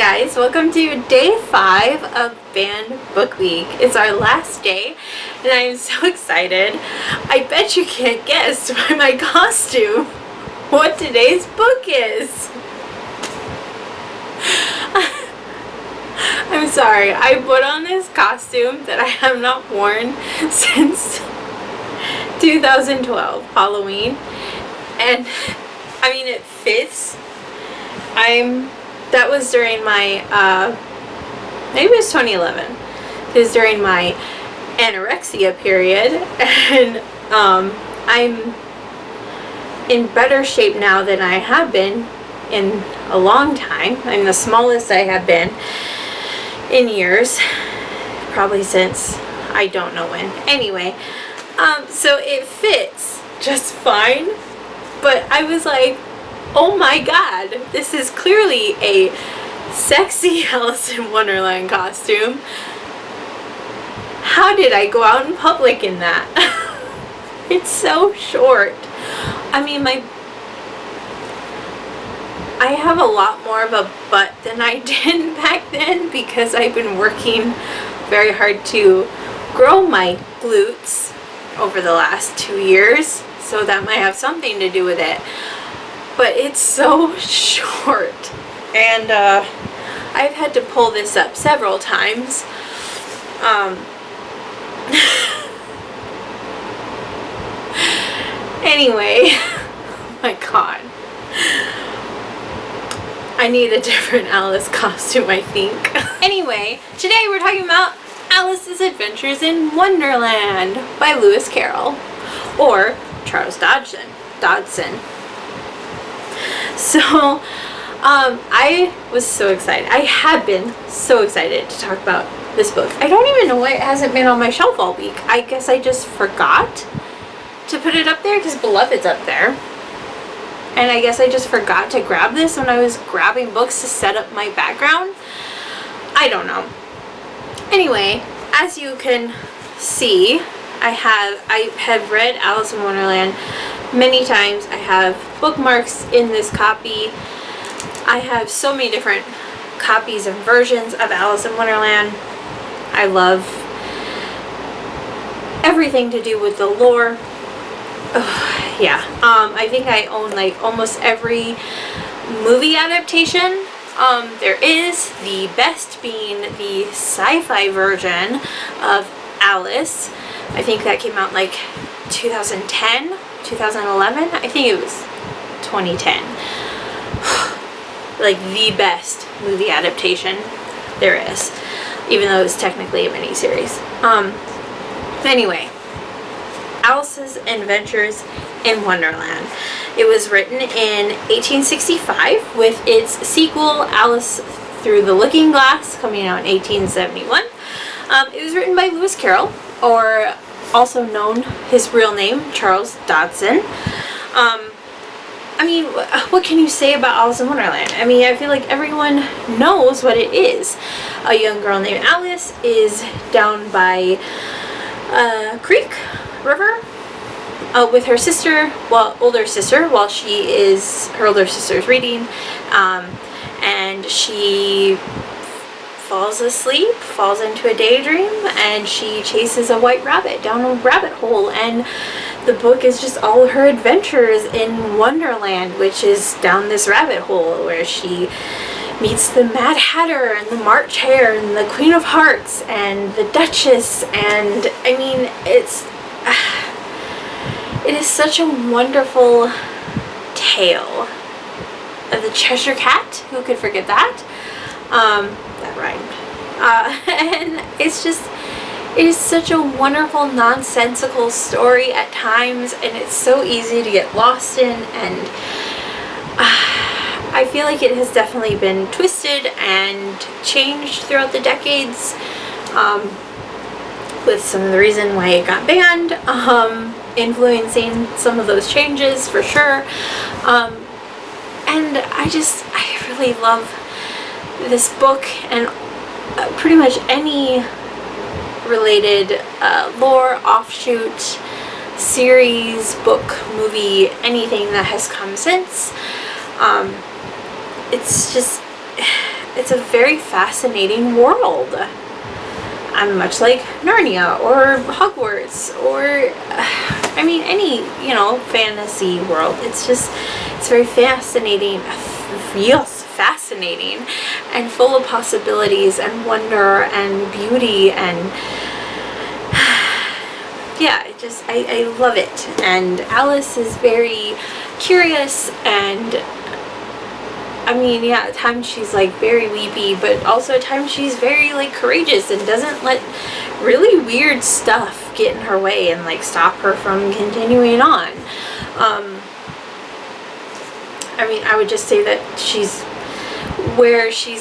guys, welcome to day 5 of Band Book Week. It's our last day and I'm so excited. I bet you can't guess by my costume what today's book is. I'm sorry, I put on this costume that I have not worn since 2012 Halloween, and I mean it fits. That was during my, maybe it was 2011. It was during my anorexia period, and I'm in better shape now than I have been in a long time. I'm the smallest I have been in years, probably since I don't know when. Anyway, so it fits just fine, but I was like, oh my god, this is clearly a sexy Alice in Wonderland costume. How did I go out in public in that? It's so short. I mean, I have a lot more of a butt than I did back then because I've been working very hard to grow my glutes over the last 2 years, so that might have something to do with it. But it's so short, and I've had to pull this up several times. Anyway, oh my god, I need a different Alice costume, I think. Anyway, today we're talking about Alice's Adventures in Wonderland by Lewis Carroll, or Charles Dodson. So, I was so excited. I have been so excited to talk about this book. I don't even know why it hasn't been on my shelf all week. I guess I just forgot to put it up there because Beloved's up there. And I guess I just forgot to grab this when I was grabbing books to set up my background. I don't know. Anyway, as you can see, I have read Alice in Wonderland many times. I have bookmarks in this copy. I have so many different copies and versions of Alice in Wonderland. I love everything to do with the lore. Yeah, I think I own like almost every movie adaptation there is, the best being the sci-fi version of Alice. I think that came out like 2010, 2011. I think it was 2010. Like the best movie adaptation there is, even though it's technically a miniseries. Anyway, Alice's Adventures in Wonderland. It was written in 1865 with its sequel, Alice Through the Looking Glass, coming out in 1871. It was written by Lewis Carroll, or also known his real name, Charles Dodson. I mean, what can you say about Alice in Wonderland? I mean, I feel like everyone knows what it is. A young girl named Alice is down by a creek, river, with her sister, older sister, while her older sister is reading, and she falls asleep, falls into a daydream, and she chases a white rabbit down a rabbit hole, and the book is just all her adventures in Wonderland, which is down this rabbit hole where she meets the Mad Hatter and the March Hare and the Queen of Hearts and the Duchess, and I mean, it is such a wonderful tale of the Cheshire Cat. Who could forget that? That rhymed. And it is such a wonderful, nonsensical story at times, and it's so easy to get lost in, and I feel like it has definitely been twisted and changed throughout the decades, with some of the reason why it got banned, influencing some of those changes for sure. And I really love this book, and pretty much any related lore, offshoot, series, book, movie, anything that has come since. It's just, it's a very fascinating world. Much like Narnia or Hogwarts or, I mean, any, you know, fantasy world. It's very fascinating, feels fascinating, and full of possibilities and wonder and beauty, and yeah, I love it. And Alice is very curious, and I mean, yeah, at times she's like very weepy, but also at times she's very like courageous and doesn't let really weird stuff get in her way and like stop her from continuing on. I mean, I would just say that she's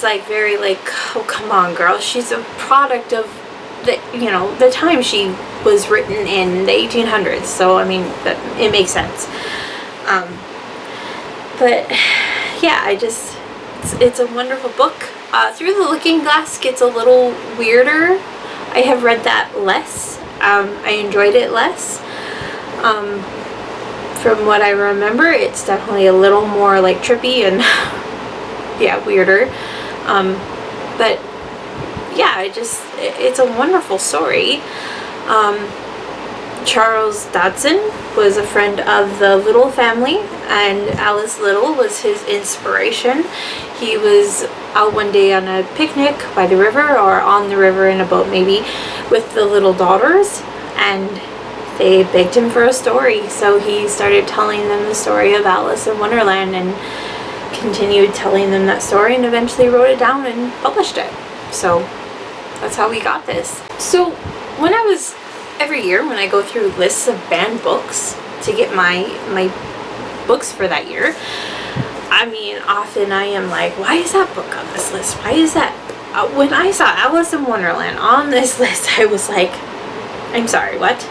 like very like, oh, come on, girl. She's a product of the, you know, the time she was written in the 1800s. So I mean, it makes sense. But yeah, it's a wonderful book. Through the Looking Glass gets a little weirder. I have read that less. I enjoyed it less. From what I remember, it's definitely a little more like trippy and yeah, weirder. But yeah, it's a wonderful story. Charles Dodson was a friend of the Little family, and Alice Little was his inspiration. He was out one day on a picnic by the river, or on the river in a boat maybe, with the little daughters, and they begged him for a story. So he started telling them the story of Alice in Wonderland, and continued telling them that story, and eventually wrote it down and published it. So that's how we got this. So when I was every year when I go through lists of banned books to get my books for that year, I mean, often I am like, why is that book on this list? Why is that? When I saw Alice in Wonderland on this list, I was like, I'm sorry, what?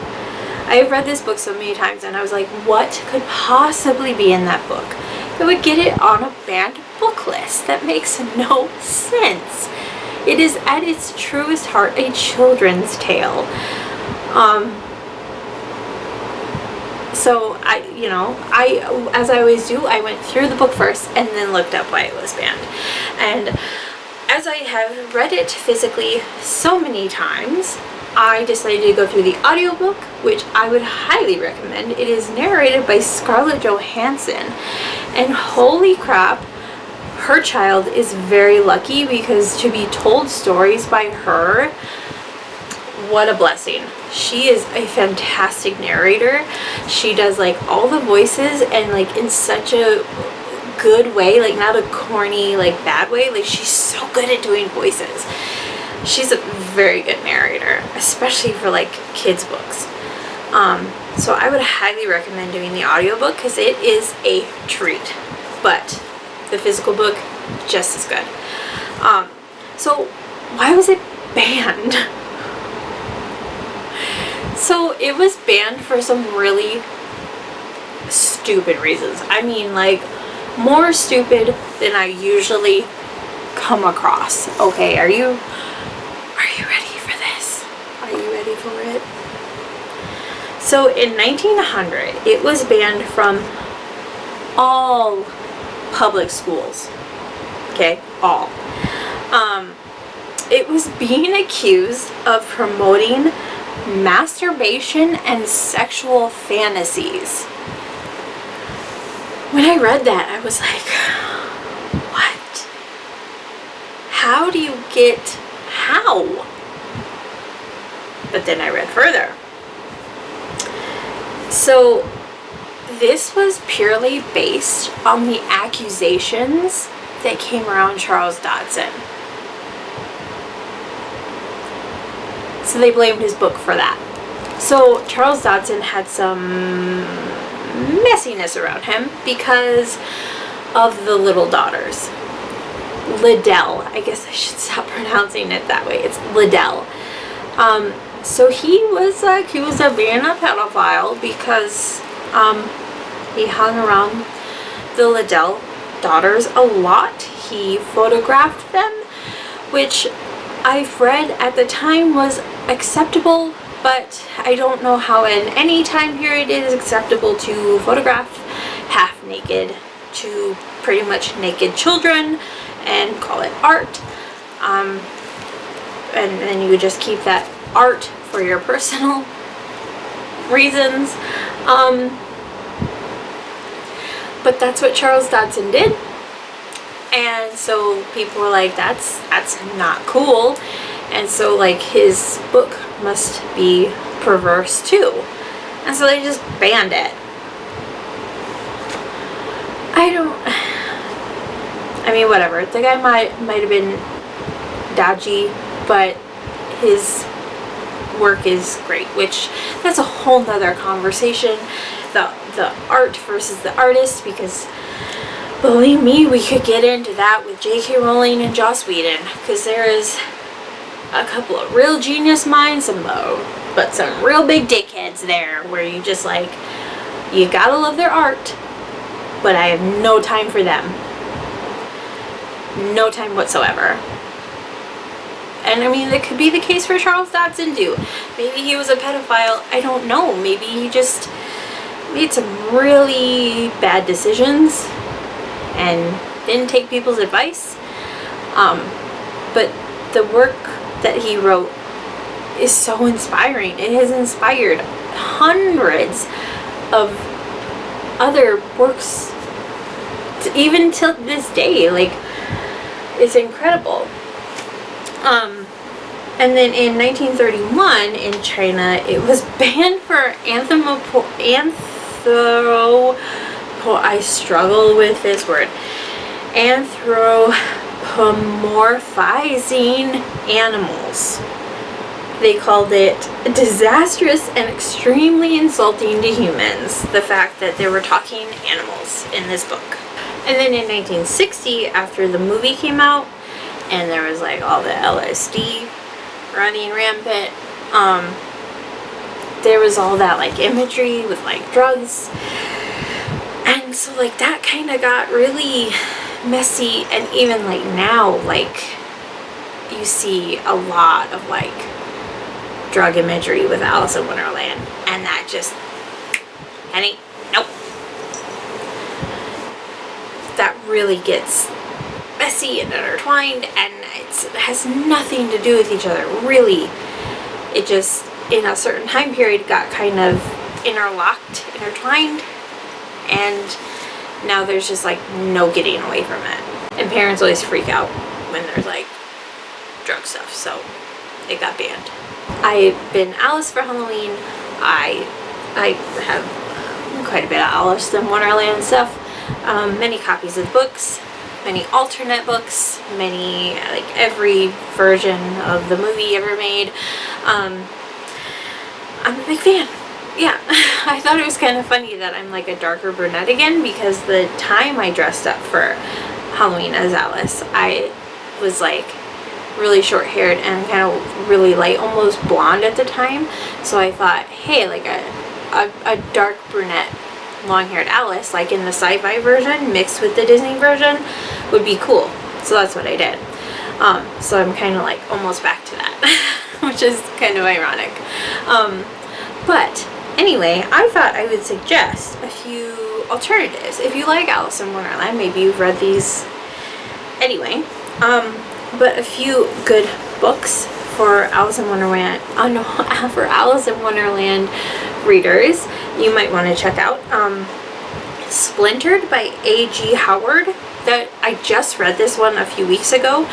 I have read this book so many times, and I was like, what could possibly be in that book that would get it on a banned book list? That makes no sense. It is at its truest heart a children's tale. So as I always do, I went through the book first and then looked up why it was banned. And as I have read it physically so many times, I decided to go through the audiobook, which I would highly recommend. It is narrated by Scarlett Johansson, and holy crap, her child is very lucky, because to be told stories by her, what a blessing. She is a fantastic narrator. She does like all the voices, and like in such a good way, like not a corny like bad way. Like she's so good at doing voices. She's a very good narrator, especially for like kids books. So I would highly recommend doing the audiobook, because it is a treat. But the physical book, just as good. So why was it banned? So it was banned for some really stupid reasons. I mean, like, more stupid than I usually come across. Okay, are you ready for this? Are you ready for it? So in 1900, it was banned from all public schools. Okay, all. It was being accused of promoting masturbation and sexual fantasies. When I read that, I was like, what? How do you get, how? But then I read further. So this was purely based on the accusations that came around Charles Dodson. So they blamed his book for that. So Charles Dodson had some messiness around him because of the little daughters. Liddell. I guess I should stop pronouncing it that way. It's Liddell. So he was accused of being a pedophile because he hung around the Liddell daughters a lot. He photographed them, which I've read at the time was acceptable, but I don't know how in any time period it is acceptable to photograph half naked to pretty much naked children and call it art. And then you would just keep that art for your personal reasons. But that's what Charles Dodson did. And so people were like, that's not cool. And so like his book must be perverse too. And so they just banned it. I mean, whatever. The guy might have been dodgy, but his work is great, which that's a whole nother conversation. The art versus the artist, because believe me, we could get into that with J.K. Rowling and Joss Whedon, because there is a couple of real genius minds, but some real big dickheads there, where you just like, you gotta love their art, but I have no time for them. No time whatsoever. And I mean, that could be the case for Charles Dodson too. Maybe he was a pedophile, I don't know. Maybe he just made some really bad decisions and didn't take people's advice. But the work that he wrote is so inspiring. It has inspired hundreds of other works, even till this day. Like, it's incredible. And then in 1931 in China, it was banned for I struggle with this word. Anthropomorphizing animals. They called it disastrous and extremely insulting to humans, the fact that they were talking animals in this book. And then in 1960, after the movie came out, and there was like all the LSD running rampant, there was all that like imagery with like drugs, and so like that kind of got really messy. And even like now, like, you see a lot of like drug imagery with Alice in Wonderland, and that just, honey, nope, that really gets messy and intertwined, and it has nothing to do with each other, really. It just, in a certain time period, got kind of intertwined, and now there's just like no getting away from it. And parents always freak out when there's like drug stuff, so it got banned. I've been Alice for Halloween. I have quite a bit of Alice in Wonderland stuff, many copies of the books, many alternate books, many, like every version of the movie ever made. I'm a big fan. Yeah, I thought it was kind of funny that I'm like a darker brunette again, because the time I dressed up for Halloween as Alice, I was like really short haired and kind of really light, almost blonde at the time. So I thought, hey, like a dark brunette, long-haired Alice, like in the sci-fi version mixed with the Disney version, would be cool. So that's what I did. So I'm kind of like almost back to that, which is kind of ironic. But anyway, I thought I would suggest a few alternatives. If you like Alice in Wonderland, maybe you've read these anyway, but a few good books for Alice in Wonderland, for Alice in Wonderland readers you might want to check out. Splintered by A.G. Howard. That I just read this one a few weeks ago.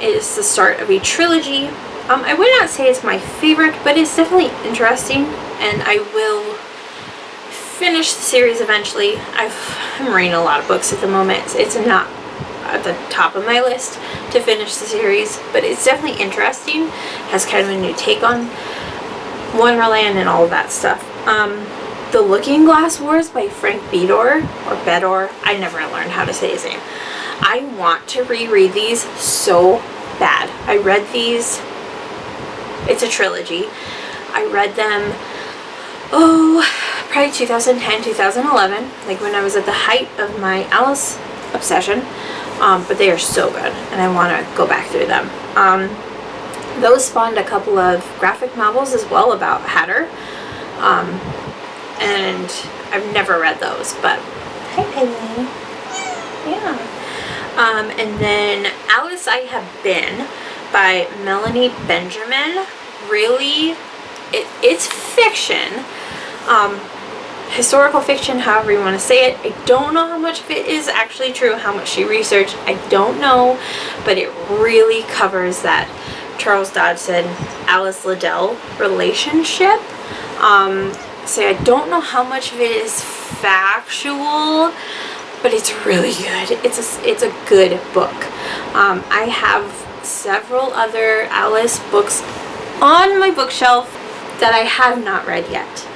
It is the start of a trilogy. I would not say it's my favorite, but it's definitely interesting, and I will finish the series eventually. I'm reading a lot of books at the moment. It's not at the top of my list to finish the series, but it's definitely interesting. Has kind of a new take on Wonderland and all of that stuff. The Looking Glass Wars by Frank Bedore, or Bedore. I never learned how to say his name. I want to reread these so bad. I read these. It's a trilogy. I read them, probably 2010, 2011, like when I was at the height of my Alice obsession. But they are so good, and I want to go back through them. Those spawned a couple of graphic novels as well about Hatter, and I've never read those, but hi Penny. Yeah. And then Alice I Have Been by Melanie Benjamin. Really, it's fiction. Historical fiction, however you want to say it. I don't know how much of it is actually true, how much she researched. I don't know, but it really covers that Charles Dodson, Alice Liddell relationship. So I don't know how much of it is factual, but it's really good. It's a good book. I have several other Alice books on my bookshelf that I have not read yet.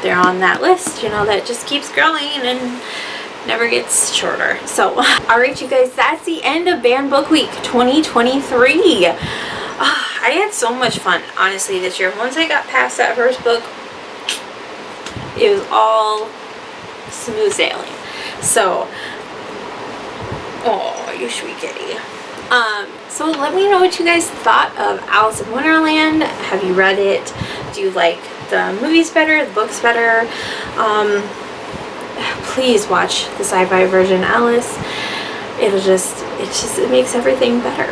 They're on that list, you know, that just keeps growing and never gets shorter. So, alright you guys, that's the end of Banned Book Week 2023. I had so much fun, honestly, this year. Once I got past that first book, it was all smooth sailing. So, oh, you sweet kitty. So let me know what you guys thought of Alice in Wonderland. Have you read it? Do you like the movies better, the books better? Please watch the sci-fi version, Alice. It makes everything better.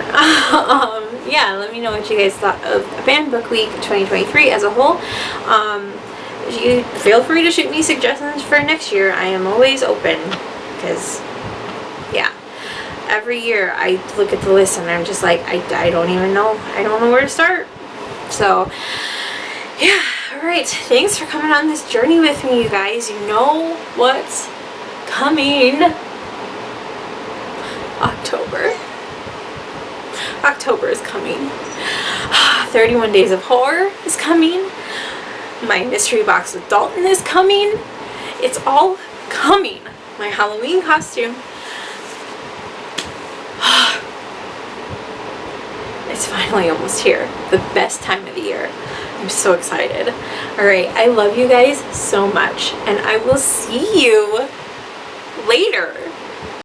Yeah, let me know what you guys thought of Banned Book Week 2023 as a whole. You feel free to shoot me suggestions for next year. I am always open, because yeah, every year I look at the list and I'm just like, I don't even know. I don't know where to start. So yeah, alright, thanks for coming on this journey with me, you guys. You know what's coming. October is coming. 31 Days of Horror is coming. My mystery box with Dalton is coming. It's all coming. My Halloween costume. It's finally almost here. The best time of the year. I'm so excited. Alright, I love you guys so much, and I will see you later.